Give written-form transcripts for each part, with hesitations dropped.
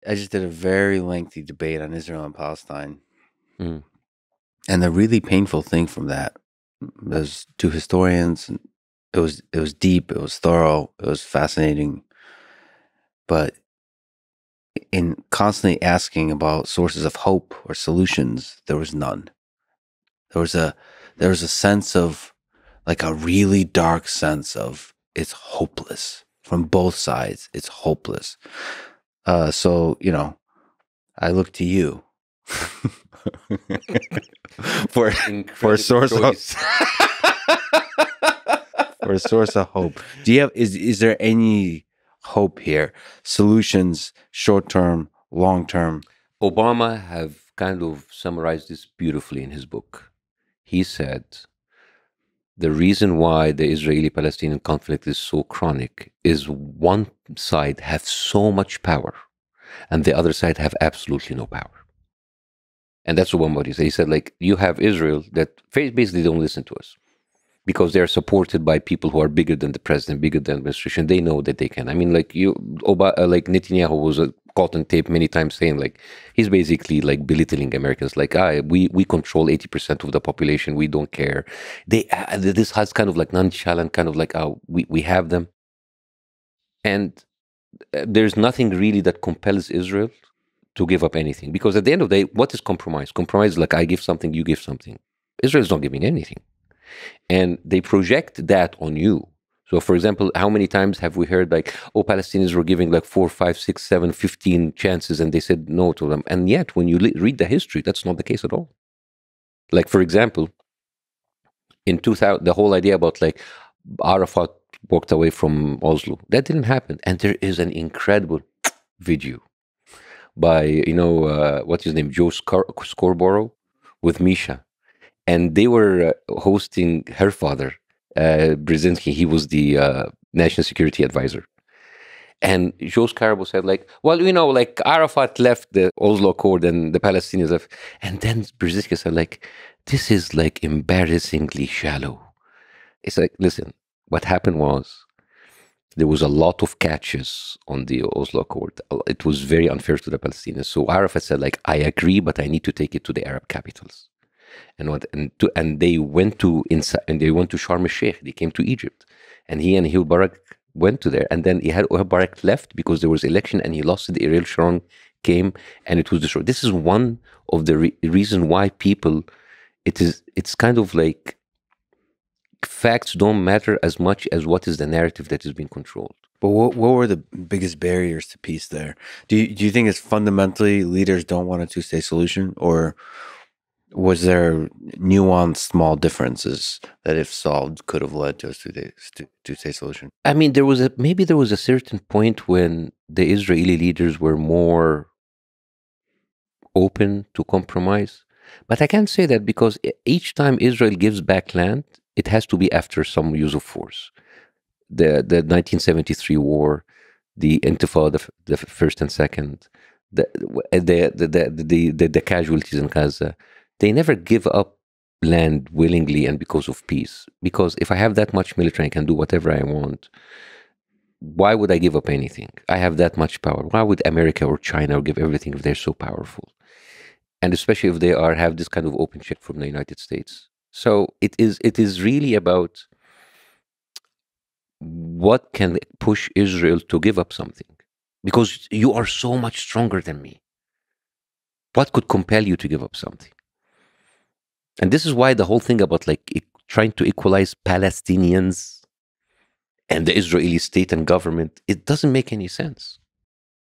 I just did a very lengthy debate on Israel and Palestine, Mm. and the really painful thing from that, there's two historians. And it was deep, it was thorough, it was fascinating, but in constantly asking about sources of hope or solutions, there was none. There was a sense of, like, a really dark sense of, it's hopeless from both sides. It's hopeless. So I look to you for a Incredible source of choice. for a source of hope. Do you have is there any hope here? Solutions, short term, long term. Obama have kind of summarized this beautifully in his book. He said the reason why the Israeli-Palestinian conflict is so chronic is one side has so much power and the other side have absolutely no power. And that's what he said. He said, like, you have Israel that basically don't listen to us because they're supported by people who are bigger than the president, bigger than the administration. They know that they can. I mean, like like Netanyahu was caught on tape many times saying, like, he's basically like belittling Americans. Like, we control 80% of the population. We don't care. This has kind of like nonchalant, kind of like, we have them. And there's nothing really that compels Israel to give up anything. Because at the end of the day, what is compromise? Compromise is like, I give something, you give something. Israel's not giving anything. And they project that on you. So, for example, how many times have we heard, like, oh, Palestinians were giving like 4, 5, 6, 7, 15 chances and they said no to them. And yet, when you read the history, that's not the case at all. Like, for example, in 2000, the whole idea about like Arafat walked away from Oslo, that didn't happen. And there is an incredible video by, what's his name, Joe Scarborough with Misha. And they were hosting her father, Brzezinski. He was the national security advisor. And Joe Scarborough said, like, well, like Arafat left the Oslo Accord and the Palestinians left. And then Brzezinski said, like, this is like embarrassingly shallow. It's like, listen, what happened was there was a lot of catches on the Oslo Accord. It was very unfair to the Palestinians. So Arafat said, like, I agree, but I need to take it to the Arab capitals. And they went to Sharm el Sheikh. They came to Egypt, and he and Ehud Barak went to there. And then Ehud Barak left because there was election, and he lost it. Ariel Sharon came, and it was destroyed. This is one of the reason why people. It's kind of like facts don't matter as much as what is the narrative that is being controlled. But what were the biggest barriers to peace there? Do you think it's fundamentally leaders don't want a two-state solution, or was there nuanced small differences that, if solved, could have led to a two-state solution? I mean, maybe there was a certain point when the Israeli leaders were more open to compromise. But I can't say that because each time Israel gives back land, it has to be after some use of force. The 1973 war, the Intifada, the first and second, the casualties in Gaza, they never give up land willingly and because of peace. Because if I have that much military, I can do whatever I want. Why would I give up anything? I have that much power. Why would America or China give everything if they're so powerful? And especially if they have this kind of open check from the United States. So it is really about what can push Israel to give up something. Because you are so much stronger than me. What could compel you to give up something? And this is why the whole thing about like trying to equalize Palestinians and the Israeli state and government, it doesn't make any sense.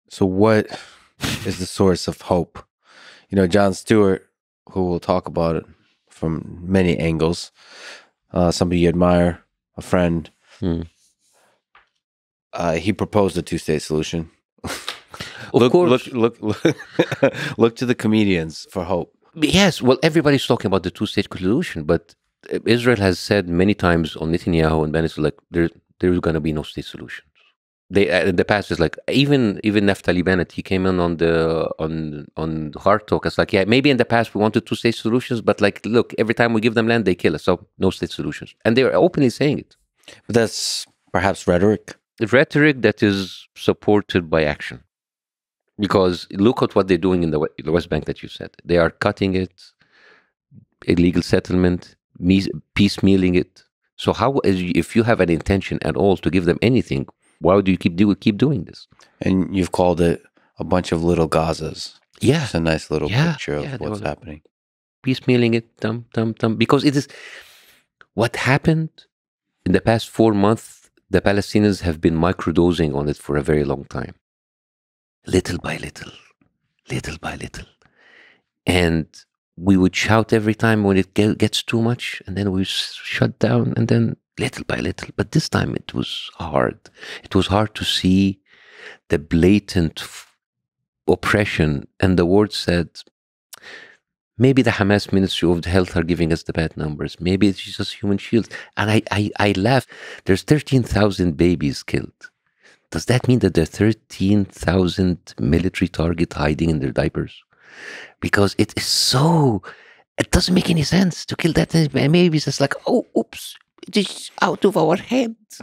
So what is the source of hope? Jon Stewart, who will talk about it from many angles, somebody you admire, a friend, he proposed a two-state solution. Of course. Look to the comedians for hope. Yes, well, everybody's talking about the two-state solution, but Israel has said many times on Netanyahu and Bennett, like, there's going to be no state solutions. They in the past is like even Naftali Bennett, he came in on the Hard Talk. It's like, yeah, maybe in the past we wanted two-state solutions, but like, look, every time we give them land, they kill us. So no state solutions, and they are openly saying it. But that's perhaps rhetoric. The rhetoric that is supported by action. Because look at what they're doing in the West Bank that you said. They are cutting it, illegal settlement, piecemealing it. So how, if you have an intention at all to give them anything, why do you keep doing this? And you've called it a bunch of little Gazas. Yeah, It's a nice little picture of they what's were happening. piecemealing it, because it is what happened in the past 4 months. The Palestinians have been microdosing on it for a very long time, little by little, little by little, and we would shout every time when it gets too much, and then we shut down, and then little by little. But this time it was hard. It was hard to see the blatant oppression, and the word said, maybe the Hamas Ministry of Health are giving us the bad numbers. Maybe it's just human shields. And I laugh. There's 13,000 babies killed. Does that mean that there are 13,000 military targets hiding in their diapers? Because it is so, it doesn't make any sense to kill that many babies. It's like, oh, oops, it is out of our hands.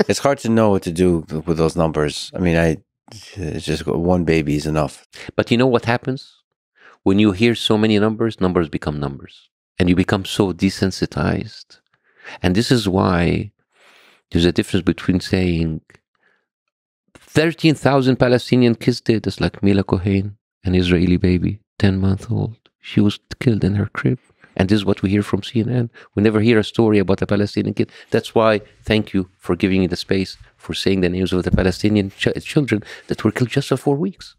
It's hard to know what to do with those numbers. I mean, it's just one baby is enough. But you know what happens? When you hear so many numbers, numbers become numbers. And you become so desensitized. And this is why there's a difference between saying 13,000 Palestinian kids dead, it's like Mila Cohen, an Israeli baby, 10-month-old. She was killed in her crib. And this is what we hear from CNN. We never hear a story about a Palestinian kid. That's why, thank you for giving me the space for saying the names of the Palestinian children that were killed just for 4 weeks.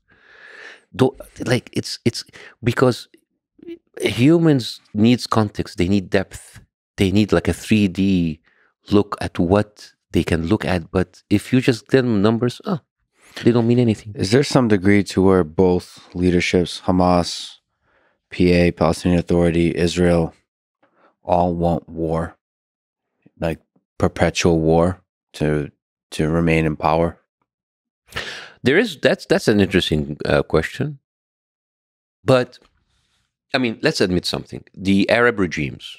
Like it's because humans needs context. They need depth. They need like a 3D look at what they can look at. But if you just tell them numbers, they don't mean anything. Is there some degree to where both leaderships, Hamas, PA, Palestinian Authority, Israel, all want war, like perpetual war to remain in power? There is that's an interesting question. But I mean, let's admit something: the Arab regimes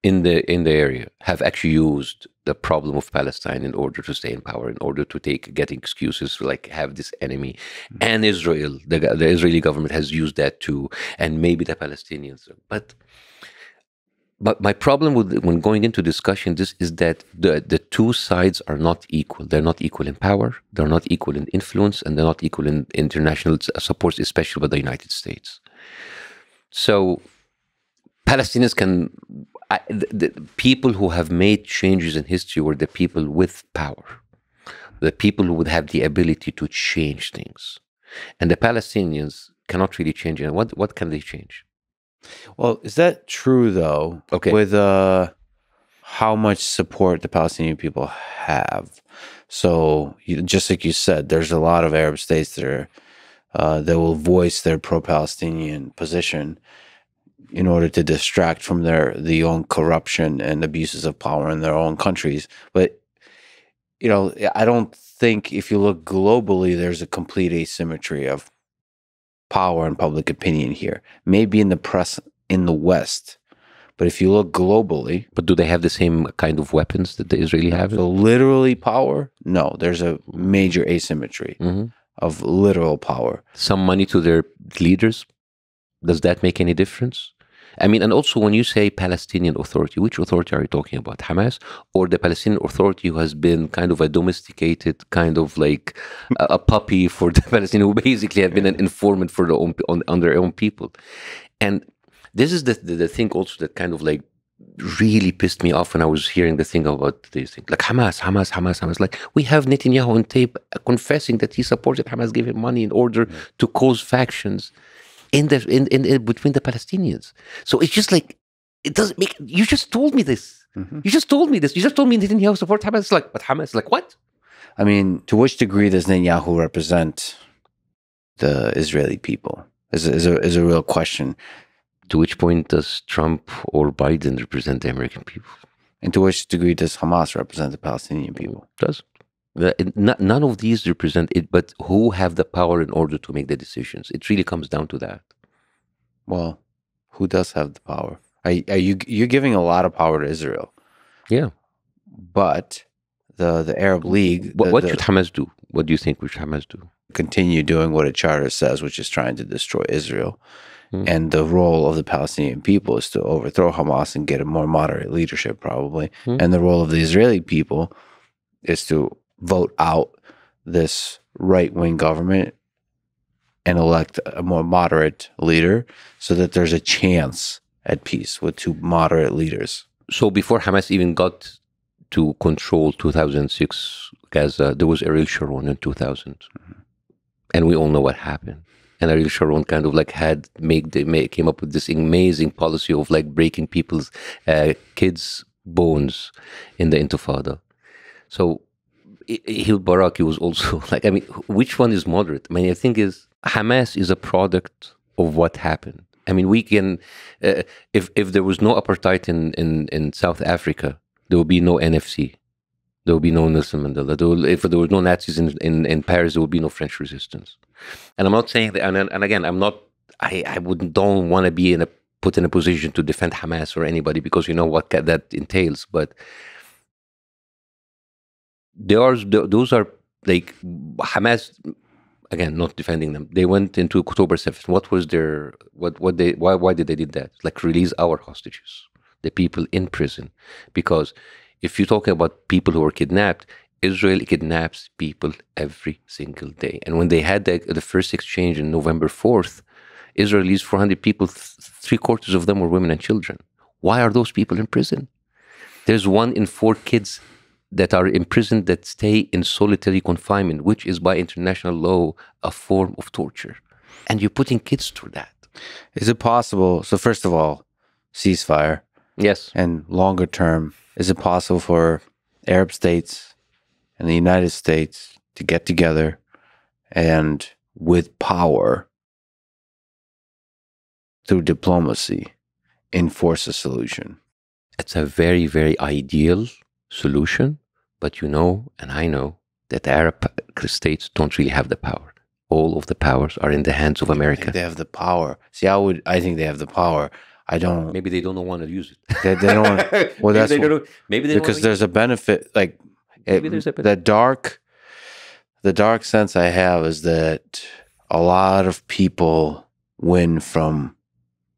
in the area have actually used the problem of Palestine in order to stay in power, in order to getting excuses to like have this enemy. And Israel, the Israeli government has used that too, and maybe the Palestinians. But my problem when going into discussion this is that the two sides are not equal. They're not equal in power, they're not equal in influence, and they're not equal in international support, especially by the United States. So Palestinians the people who have made changes in history were the people with power, the people who would have the ability to change things. And the Palestinians cannot really change it. What can they change? Well, is that true though? Okay. With how much support the Palestinian people have. So just like you said, there's a lot of Arab states that will voice their pro-Palestinian position in order to distract from the own corruption and abuses of power in their own countries. But I don't think if you look globally, there's a complete asymmetry of power and public opinion here. Maybe in the press in the West, but if you look globally, but do they have the same kind of weapons that the Israeli have? So literally power? No, there's a major asymmetry of literal power. Some money to their leaders. Does that make any difference? I mean, and also when you say Palestinian Authority, which authority are you talking about? Hamas or the Palestinian Authority who has been kind of a domesticated, kind of like a puppy for the Palestinians, who basically have been an informant for on their own people? And this is the thing also that kind of like really pissed me off when I was hearing the thing about these things. Like Hamas. Like, we have Netanyahu on tape confessing that he supported Hamas, gave him money in order to cause factions in between the Palestinians. So it's just like, it doesn't make, you just told me this. You just told me this. You just told me Netanyahu supports Hamas. It's like, but Hamas, like what? I mean, to which degree does Netanyahu represent the Israeli people? Is a real question. To which point does Trump or Biden represent the American people? And to which degree does Hamas represent the Palestinian people? Does. None of these represent it, but who have the power in order to make the decisions? It really comes down to that. Well, who does have the power? You're giving a lot of power to Israel. Yeah. But the Arab League, What should Hamas do? What do you think should Hamas do? continue doing what a charter says, which is trying to destroy Israel. Hmm. And the role of the Palestinian people is to overthrow Hamas and get a more moderate leadership, probably. Hmm. And the role of the Israeli people is to vote out this right-wing government and elect a more moderate leader so that there's a chance at peace with two moderate leaders. So before Hamas even got to control 2006 Gaza, there was Ariel Sharon in 2000. Mm-hmm. And we all know what happened. And Ariel Sharon kind of like came up with this amazing policy of like breaking people's kids' bones in the Intifada. So Barak was also like, I mean, which one is moderate? I mean, the thing is, Hamas is a product of what happened. I mean, we can, if there was no apartheid in South Africa, there would be no NFC. There would be no Nelson Mandela. If there was no Nazis in Paris, there would be no French resistance. And I'm not saying that, and again, don't want to be put in a position to defend Hamas or anybody, because you know what that entails. But those are like Hamas. Again, not defending them. They went into October 7th. What was their why did they did that? Like release our hostages, the people in prison, because if you're talking about people who were kidnapped, Israel kidnaps people every single day. And when they had the first exchange on November 4th, Israel released 400 people. 3/4 of them were women and children. Why are those people in prison? There's 1 in 4 kids that are imprisoned that stay in solitary confinement, which is by international law a form of torture. And you're putting kids through that. Is it possible? So first of all, ceasefire. Yes. And longer term, is it possible for Arab states and the United States to get together and with power through diplomacy enforce a solution? It's a very, very ideal solution, but you know, and I know, that the Arab states don't really have the power. All of the powers are in the hands of America. I think they have the power. See, I think they have the power. I don't. Maybe they don't want to use it. They don't want. Well, that's maybe they because there's a benefit. Like the dark sense I have is that a lot of people win from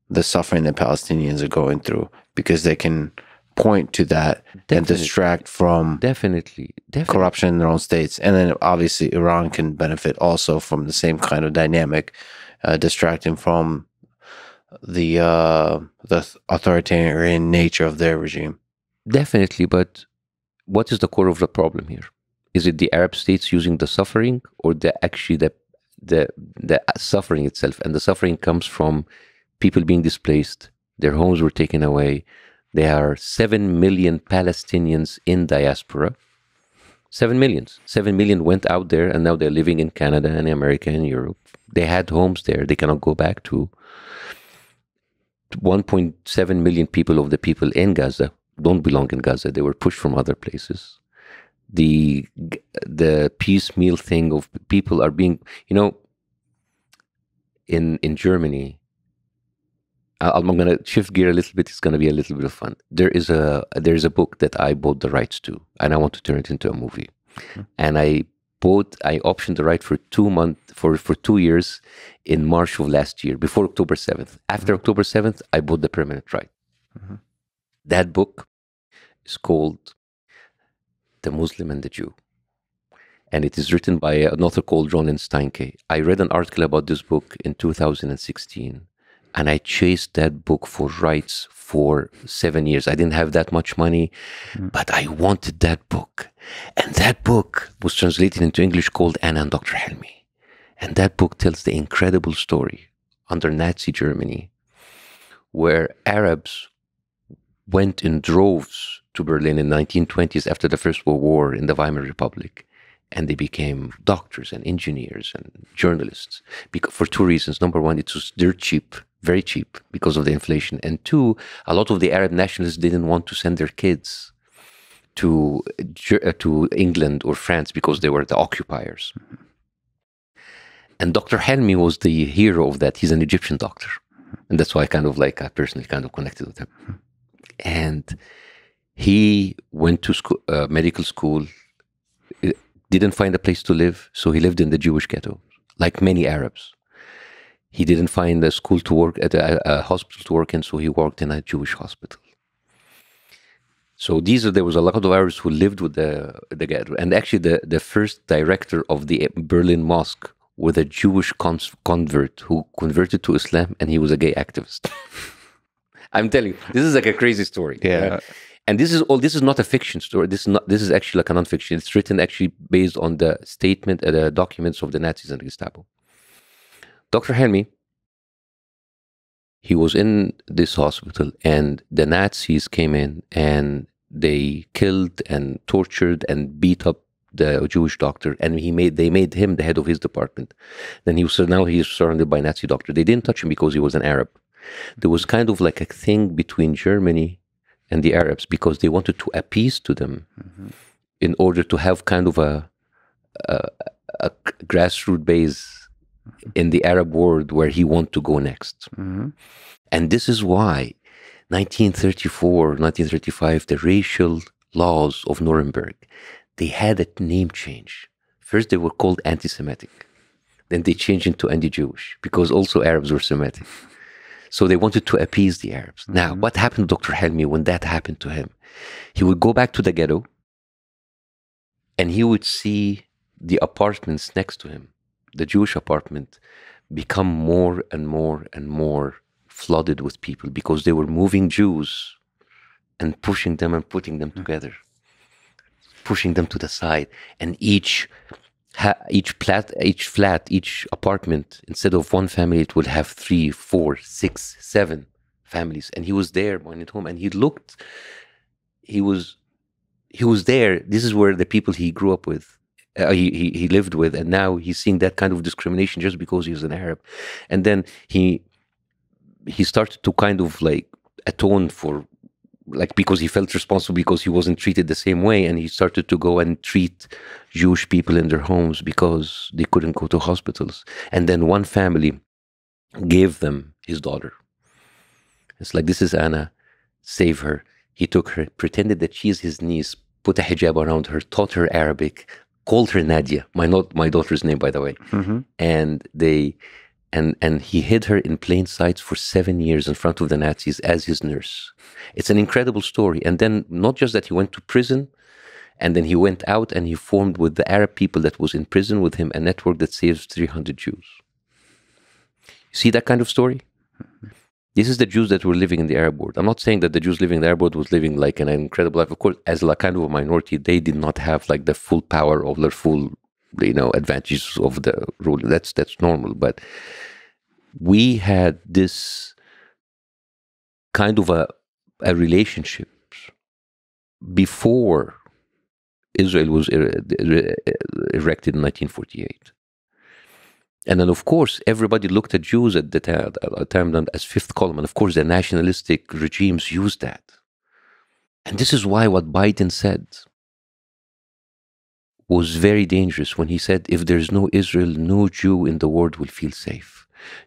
the suffering that Palestinians are going through because they can point to that and distract from definitely corruption in their own states. And then obviously Iran can benefit also from the same kind of dynamic, distracting from the authoritarian nature of their regime. Definitely, but what is the core of the problem here? Is it the Arab states using the suffering, or the suffering itself? And the suffering comes from people being displaced, their homes were taken away. There are 7 million Palestinians in diaspora. 7 million. 7 million went out there, and now they're living in Canada and America and Europe. They had homes there they cannot go back to. 1.7 million people of the people in Gaza don't belong in Gaza. They were pushed from other places. The piecemeal thing of people are being, you know, in Germany, I'm going to shift gear a little bit. It's going to be a little bit of fun. There's a book that I bought the rights to, and I want to turn it into a movie. Mm-hmm. And I optioned the right for 2 months, for 2 years in March of last year, before October 7th. After mm-hmm. October 7th, I bought the permanent right. Mm-hmm. That book is called The Muslim and the Jew. And it is written by an author called Jon Stewart. I read an article about this book in 2016. And I chased that book for rights for 7 years. I didn't have that much money, but I wanted that book. And that book was translated into English called Anna and Dr. Helmi. And that book tells the incredible story under Nazi Germany, where Arabs went in droves to Berlin in the 1920s after the First World War in the Weimar Republic. And they became doctors and engineers and journalists for 2 reasons. Number one, it was dirt cheap, very cheap because of the inflation. And 2, a lot of the Arab nationalists didn't want to send their kids to England or France because they were the occupiers. Mm-hmm. And Dr. Helmi was the hero of that. He's an Egyptian doctor. And that's why I personally kind of connected with him. Mm-hmm. And he went to school, medical school, didn't find a place to live, so he lived in the Jewish ghetto, like many Arabs. He didn't find a school to work at, a hospital to work in, so he worked in a Jewish hospital. So there was a lot of Arabs who lived with the ghetto. And actually the first director of the Berlin Mosque was a Jewish convert who converted to Islam, and he was a gay activist. I'm telling you, this is like a crazy story. Yeah. And this is not a fiction story. This is actually like a non-fiction. It's written actually based on the statement, the documents of the Nazis and Gestapo. Dr. Helmy, he was in this hospital, and the Nazis came in and they killed and tortured and beat up the Jewish doctor, and they made him the head of his department. Then now he's surrounded by Nazi doctors. They didn't touch him because he was an Arab. There was kind of like a thing between Germany and the Arabs because they wanted to appease to them in order to have kind of a grassroots base in the Arab world where he wanted to go next. And this is why 1934, 1935, the racial laws of Nuremberg, they had a name change. First, they were called anti-Semitic. Then they changed into anti-Jewish because also Arabs were Semitic. So they wanted to appease the Arabs. Now, what happened to Dr. Helmy when that happened to him? He would go back to the ghetto and he would see the apartments next to him, the Jewish apartment, become more and more and more flooded with people because they were moving Jews and pushing them and putting them together, pushing them to the side. And each apartment, instead of one family, it would have 3, 4, 6, 7 families. And he was there when at home, and he was there. This is where the people he grew up with, he lived with, and now he's seeing that kind of discrimination just because he was an Arab. And then he started to kind of like atone for, like, because he felt responsible because he wasn't treated the same way, and he started to go and treat Jewish people in their homes because they couldn't go to hospitals. And then one family gave them his daughter. It's like, this is Anna, save her. He took her, pretended that she is his niece, put a hijab around her, taught her Arabic, called her Nadia, my daughter's name, by the way. And he hid her in plain sight for 7 years in front of the Nazis as his nurse. It's an incredible story. And then not just that, he went to prison, and then he went out and he formed with the Arab people that was in prison with him a network that saves 300 Jews. You see that kind of story? This is the Jews that were living in the Arab world. I'm not saying that the Jews living in the Arab world was living like an incredible life. Of course, as like kind of a minority, they did not have like the full power of their full, advantages of the rule. That's normal. But we had this kind of a relationship before Israel was erected in 1948. And then, of course, everybody looked at Jews at the time as fifth column. And of course, the nationalistic regimes used that. And this is why what Biden said was very dangerous when he said, if there's no Israel, no Jew in the world will feel safe.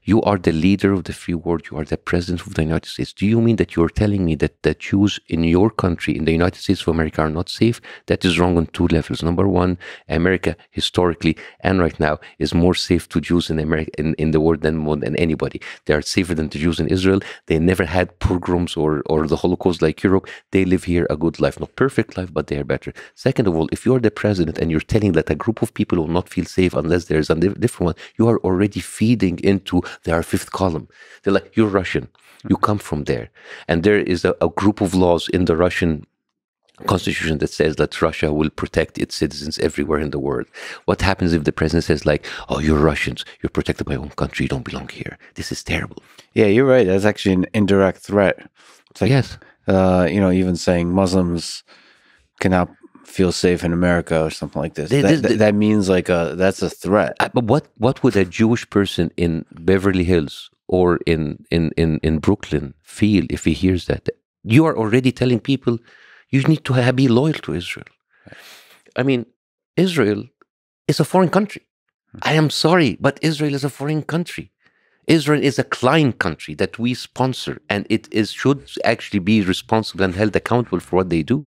You are the leader of the free world. You are the president of the United States. Do you mean that you're telling me that the Jews in your country, in the United States of America, are not safe? That is wrong on 2 levels. Number one, America historically and right now is more safe to Jews in America, in the world more than anybody. They are safer than the Jews in Israel. They never had pogroms or the Holocaust like Europe. They live here a good life, not perfect life, but they are better. Second of all, if you're the president and you're telling that a group of people will not feel safe unless there's a different one, you are already feeding into their fifth column. They're like, you're Russian. You come from there. And there is a group of laws in the Russian constitution that says that Russia will protect its citizens everywhere in the world. What happens if the president says like, oh, you're Russians, you're protected by your own country, you don't belong here? This is terrible. Yeah, you're right. That's actually an indirect threat. It's like, yes. Even saying Muslims cannot feel safe in America or something like this. That means like that's a threat. But what would a Jewish person in Beverly Hills or in Brooklyn feel if he hears that? You are already telling people you need to be loyal to Israel. I mean, Israel is a foreign country. I am sorry, but Israel is a foreign country. Israel is a client country that we sponsor, and should actually be responsible and held accountable for what they do.